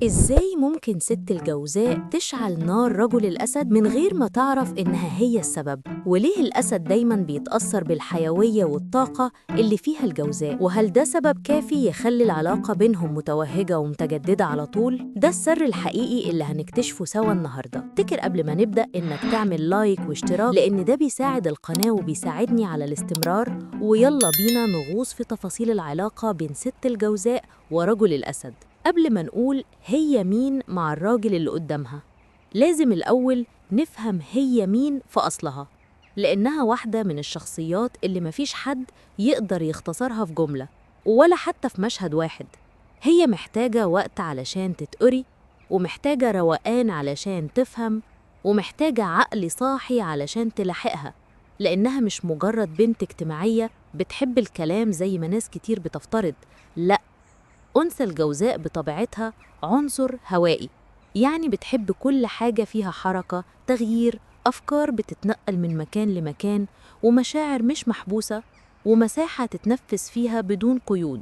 إزاي ممكن ست الجوزاء تشعل نار رجل الأسد من غير ما تعرف إنها هي السبب؟ وليه الأسد دايماً بيتأثر بالحيوية والطاقة اللي فيها الجوزاء؟ وهل ده سبب كافي يخلي العلاقة بينهم متوهجة ومتجددة على طول؟ ده السر الحقيقي اللي هنكتشفه سوا النهاردة. افتكر قبل ما نبدأ إنك تعمل لايك واشتراك، لأن ده بيساعد القناة وبيساعدني على الاستمرار. ويلا بينا نغوص في تفاصيل العلاقة بين ست الجوزاء ورجل الأسد. قبل ما نقول هي مين مع الراجل اللي قدامها، لازم الأول نفهم هي مين في أصلها، لأنها واحدة من الشخصيات اللي مفيش حد يقدر يختصرها في جملة ولا حتى في مشهد واحد. هي محتاجة وقت علشان تتقري، ومحتاجة روقان علشان تفهم، ومحتاجة عقل صاحي علشان تلاحقها، لأنها مش مجرد بنت اجتماعية بتحب الكلام زي ما ناس كتير بتفترض. لأ، أنثى الجوزاء بطبيعتها عنصر هوائي، يعني بتحب كل حاجة فيها حركة، تغيير، أفكار بتتنقل من مكان لمكان، ومشاعر مش محبوسة، ومساحة تتنفس فيها بدون قيود.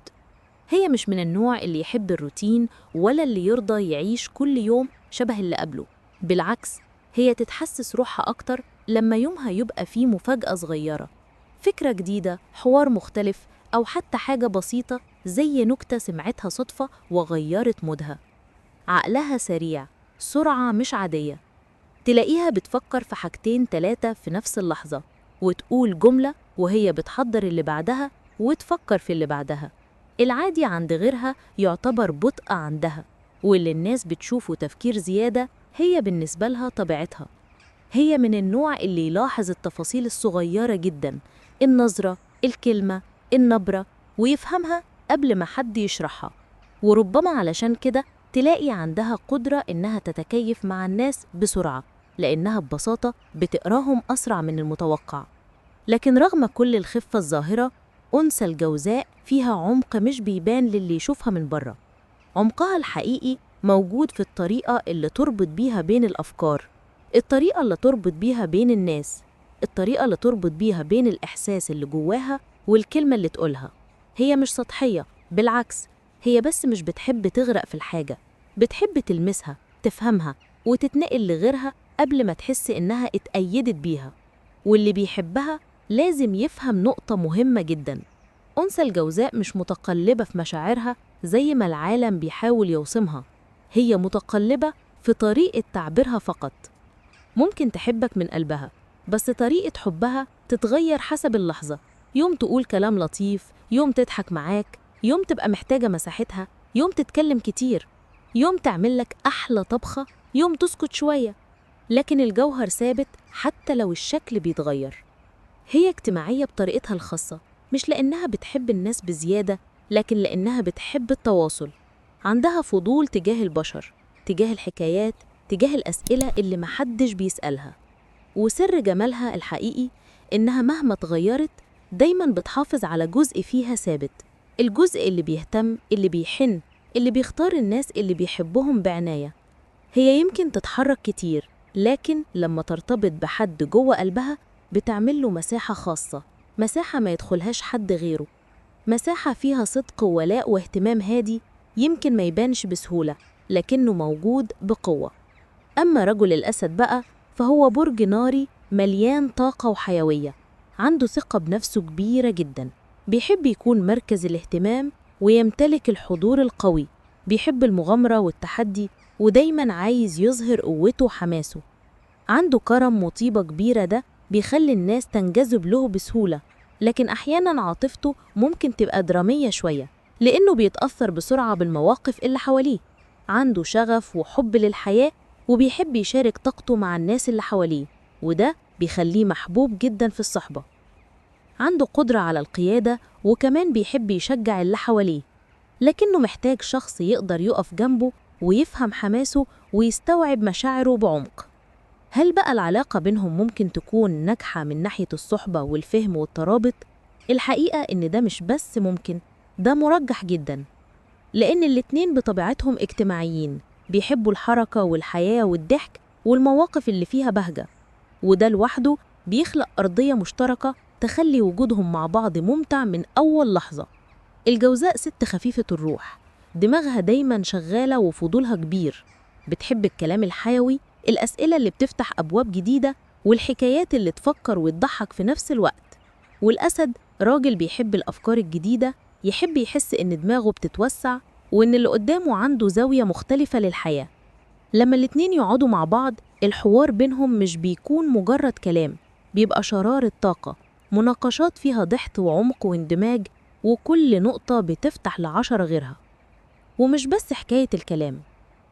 هي مش من النوع اللي يحب الروتين ولا اللي يرضى يعيش كل يوم شبه اللي قبله. بالعكس، هي تتحسس روحها أكتر لما يومها يبقى فيه مفاجأة صغيرة، فكرة جديدة، حوار مختلف، أو حتى حاجة بسيطة زي نكتة سمعتها صدفة وغيرت مودها. عقلها سريع، سرعة مش عادية، تلاقيها بتفكر في حاجتين تلاتة في نفس اللحظة، وتقول جملة وهي بتحضر اللي بعدها وتفكر في اللي بعدها. العادي عند غيرها يعتبر بطء عندها، واللي الناس بتشوفه تفكير زيادة هي بالنسبة لها طبيعتها. هي من النوع اللي يلاحظ التفاصيل الصغيرة جداً، النظرة، الكلمة، النبرة، ويفهمها قبل ما حد يشرحها. وربما علشان كده تلاقي عندها قدرة إنها تتكيف مع الناس بسرعة، لأنها ببساطة بتقراهم أسرع من المتوقع. لكن رغم كل الخفة الظاهرة، أنثى الجوزاء فيها عمق مش بيبان للي يشوفها من بره. عمقها الحقيقي موجود في الطريقة اللي تربط بيها بين الأفكار، الطريقة اللي تربط بيها بين الناس، الطريقة اللي تربط بيها بين الإحساس اللي جواها والكلمة اللي تقولها. هي مش سطحية، بالعكس، هي بس مش بتحب تغرق في الحاجة، بتحب تلمسها، تفهمها، وتتنقل لغيرها قبل ما تحس إنها اتأيدت بيها. واللي بيحبها لازم يفهم نقطة مهمة جداً: أنثى الجوزاء مش متقلبة في مشاعرها زي ما العالم بيحاول يوصمها، هي متقلبة في طريقة تعبيرها فقط. ممكن تحبك من قلبها، بس طريقة حبها تتغير حسب اللحظة. يوم تقول كلام لطيف، يوم تضحك معاك، يوم تبقى محتاجة مساحتها، يوم تتكلم كتير، يوم تعملك أحلى طبخة، يوم تسكت شوية. لكن الجوهر ثابت حتى لو الشكل بيتغير. هي اجتماعية بطريقتها الخاصة، مش لأنها بتحب الناس بزيادة، لكن لأنها بتحب التواصل. عندها فضول تجاه البشر، تجاه الحكايات، تجاه الأسئلة اللي محدش بيسألها. وسر جمالها الحقيقي إنها مهما اتغيرت دايماً بتحافظ على جزء فيها ثابت، الجزء اللي بيهتم، اللي بيحن، اللي بيختار الناس اللي بيحبهم بعناية. هي يمكن تتحرك كتير، لكن لما ترتبط بحد جوه قلبها بتعمله مساحة خاصة، مساحة ما يدخلهاش حد غيره، مساحة فيها صدق وولاء واهتمام هادي يمكن ما يبانش بسهولة، لكنه موجود بقوة. أما رجل الأسد بقى، فهو برج ناري مليان طاقة وحيوية، عنده ثقة بنفسه كبيرة جدا، بيحب يكون مركز الاهتمام ويمتلك الحضور القوي، بيحب المغامرة والتحدي، ودايما عايز يظهر قوته وحماسه. عنده كرم وطيبة كبيرة، ده بيخلي الناس تنجذب له بسهولة. لكن أحيانا عاطفته ممكن تبقى درامية شوية، لأنه بيتأثر بسرعة بالمواقف اللي حواليه. عنده شغف وحب للحياة، وبيحب يشارك طاقته مع الناس اللي حواليه، وده بيخليه محبوب جدا في الصحبة. عنده قدرة على القيادة، وكمان بيحب يشجع اللي حواليه، لكنه محتاج شخص يقدر يقف جنبه ويفهم حماسه ويستوعب مشاعره بعمق. هل بقى العلاقة بينهم ممكن تكون ناجحة من ناحية الصحبة والفهم والترابط؟ الحقيقة إن ده مش بس ممكن، ده مرجح جدا، لأن الاتنين بطبيعتهم اجتماعيين، بيحبوا الحركة والحياة والضحك والمواقف اللي فيها بهجة، وده لوحده بيخلق أرضية مشتركة تخلي وجودهم مع بعض ممتع من أول لحظة. الجوزاء ست خفيفة الروح، دماغها دايماً شغالة وفضولها كبير، بتحب الكلام الحيوي، الأسئلة اللي بتفتح أبواب جديدة، والحكايات اللي تفكر وتضحك في نفس الوقت. والأسد راجل بيحب الأفكار الجديدة، يحب يحس إن دماغه بتتوسع وإن اللي قدامه عنده زاوية مختلفة للحياة. لما الاتنين يقعدوا مع بعض، الحوار بينهم مش بيكون مجرد كلام، بيبقى شرارة طاقة، مناقشات فيها ضحك وعمق واندماج، وكل نقطة بتفتح ل10 غيرها. ومش بس حكاية الكلام،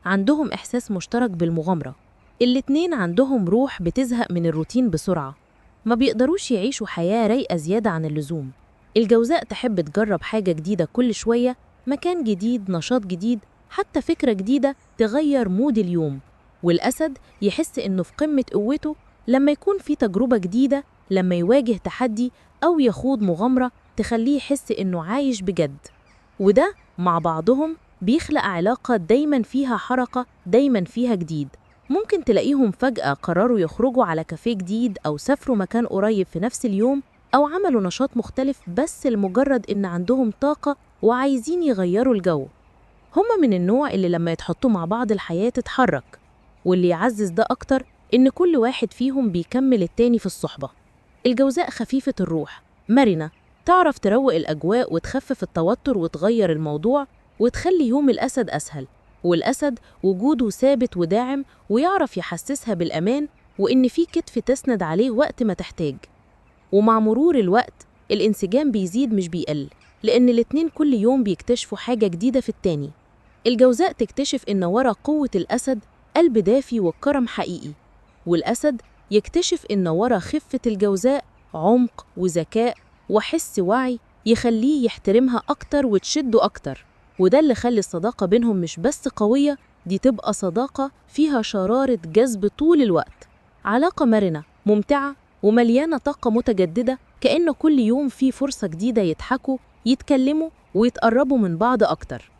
عندهم إحساس مشترك بالمغامرة. الاتنين عندهم روح بتزهق من الروتين بسرعة، ما بيقدروش يعيشوا حياة رايقة زيادة عن اللزوم. الجوزاء تحب تجرب حاجة جديدة كل شوية، مكان جديد، نشاط جديد، حتى فكرة جديدة تغير مود اليوم. والأسد يحس إنه في قمة قوته لما يكون في تجربة جديدة، لما يواجه تحدي أو يخوض مغامرة تخليه يحس إنه عايش بجد. وده مع بعضهم بيخلق علاقة دايماً فيها حركة، دايماً فيها جديد. ممكن تلاقيهم فجأة قرروا يخرجوا على كافيه جديد، أو سافروا مكان قريب في نفس اليوم، أو عملوا نشاط مختلف بس لمجرد إن عندهم طاقة وعايزين يغيروا الجو. هما من النوع اللي لما يتحطوا مع بعض الحياة تتحرك، واللي يعزز ده أكتر إن كل واحد فيهم بيكمل التاني في الصحبة. الجوزاء خفيفة الروح، مرنة، تعرف تروق الأجواء وتخفف التوتر وتغير الموضوع وتخلي يوم الأسد أسهل. والأسد وجوده ثابت وداعم، ويعرف يحسسها بالأمان وإن في كتف تسند عليه وقت ما تحتاج. ومع مرور الوقت الانسجام بيزيد مش بيقل، لأن الاتنين كل يوم بيكتشفوا حاجة جديدة في التاني. الجوزاء تكتشف إن ورا قوة الأسد قلب دافي وكرم حقيقي، والأسد يكتشف إن ورا خفة الجوزاء عمق وذكاء وحس وعي يخليه يحترمها أكتر وتشده أكتر. وده اللي خلي الصداقة بينهم مش بس قوية، دي تبقى صداقة فيها شرارة جذب طول الوقت، علاقة مرنة ممتعة ومليانة طاقة متجددة، كأنه كل يوم في فرصة جديدة يضحكوا، يتكلموا ويتقربوا من بعض أكتر.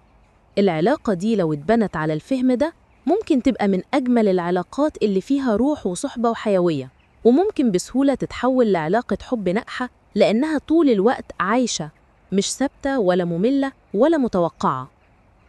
العلاقة دي لو اتبنت على الفهم ده ممكن تبقى من أجمل العلاقات اللي فيها روح وصحبة وحيوية، وممكن بسهولة تتحول لعلاقة حب ناجحة، لأنها طول الوقت عايشة، مش ثابتة ولا مملة ولا متوقعة.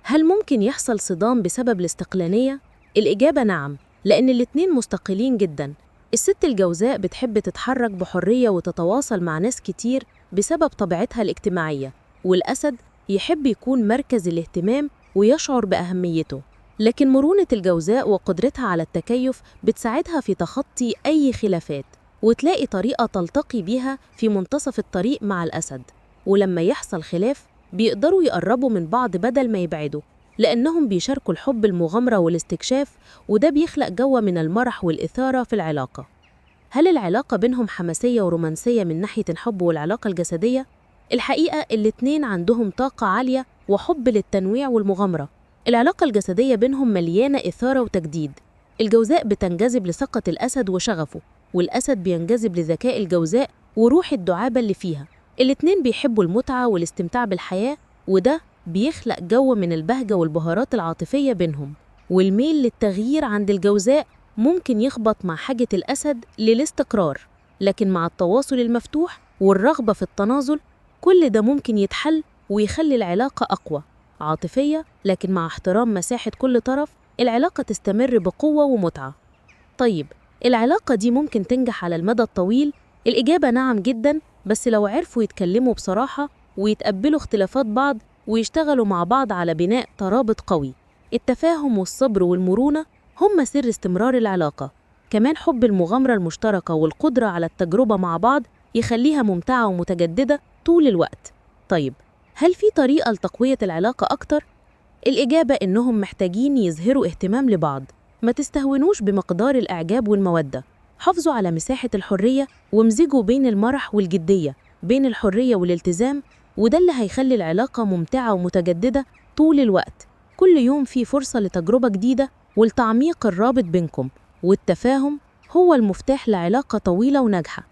هل ممكن يحصل صدام بسبب الاستقلالية؟ الإجابة نعم، لأن الاتنين مستقلين جداً. الست الجوزاء بتحب تتحرك بحرية وتتواصل مع ناس كتير بسبب طبيعتها الاجتماعية، والأسد يحب يكون مركز الاهتمام ويشعر بأهميته. لكن مرونة الجوزاء وقدرتها على التكيف بتساعدها في تخطي أي خلافات، وتلاقي طريقة تلتقي بيها في منتصف الطريق مع الأسد. ولما يحصل خلاف بيقدروا يقربوا من بعض بدل ما يبعدوا، لأنهم بيشاركوا الحب، المغامرة والاستكشاف، وده بيخلق جو من المرح والإثارة في العلاقة. هل العلاقة بينهم حماسية ورومانسية من ناحية الحب والعلاقة الجسدية؟ الحقيقة الاتنين عندهم طاقة عالية وحب للتنويع والمغامرة. العلاقة الجسدية بينهم مليانة إثارة وتجديد. الجوزاء بتنجذب لثقة الأسد وشغفه، والأسد بينجذب لذكاء الجوزاء وروح الدعابة اللي فيها. الاتنين بيحبوا المتعة والاستمتاع بالحياة، وده بيخلق جو من البهجة والبهارات العاطفية بينهم. والميل للتغيير عند الجوزاء ممكن يخبط مع حاجة الأسد للاستقرار، لكن مع التواصل المفتوح والرغبة في التنازل كل ده ممكن يتحل ويخلي العلاقة أقوى، عاطفية لكن مع احترام مساحة كل طرف. العلاقة تستمر بقوة ومتعة. طيب، العلاقة دي ممكن تنجح على المدى الطويل؟ الإجابة نعم جداً، بس لو عرفوا يتكلموا بصراحة ويتقبلوا اختلافات بعض ويشتغلوا مع بعض على بناء ترابط قوي. التفاهم والصبر والمرونة هم سر استمرار العلاقة. كمان حب المغامرة المشتركة والقدرة على التجربة مع بعض يخليها ممتعة ومتجددة طول الوقت. طيب، هل في طريقة لتقوية العلاقة أكتر؟ الإجابة إنهم محتاجين يظهروا اهتمام لبعض، ما تستهونوش بمقدار الإعجاب والمودة، حافظوا على مساحة الحرية ومزجوا بين المرح والجدية، بين الحرية والالتزام، وده اللي هيخلي العلاقة ممتعة ومتجددة طول الوقت. كل يوم في فرصة لتجربة جديدة ولتعميق الرابط بينكم، والتفاهم هو المفتاح لعلاقة طويلة وناجحة.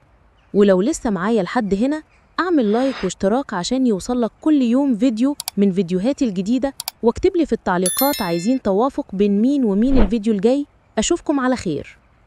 ولو لسه معايا لحد هنا، اعمل لايك واشتراك عشان يوصلك كل يوم فيديو من فيديوهاتي الجديدة، واكتب لي في التعليقات عايزين توافق بين مين ومين الفيديو الجاي. أشوفكم على خير.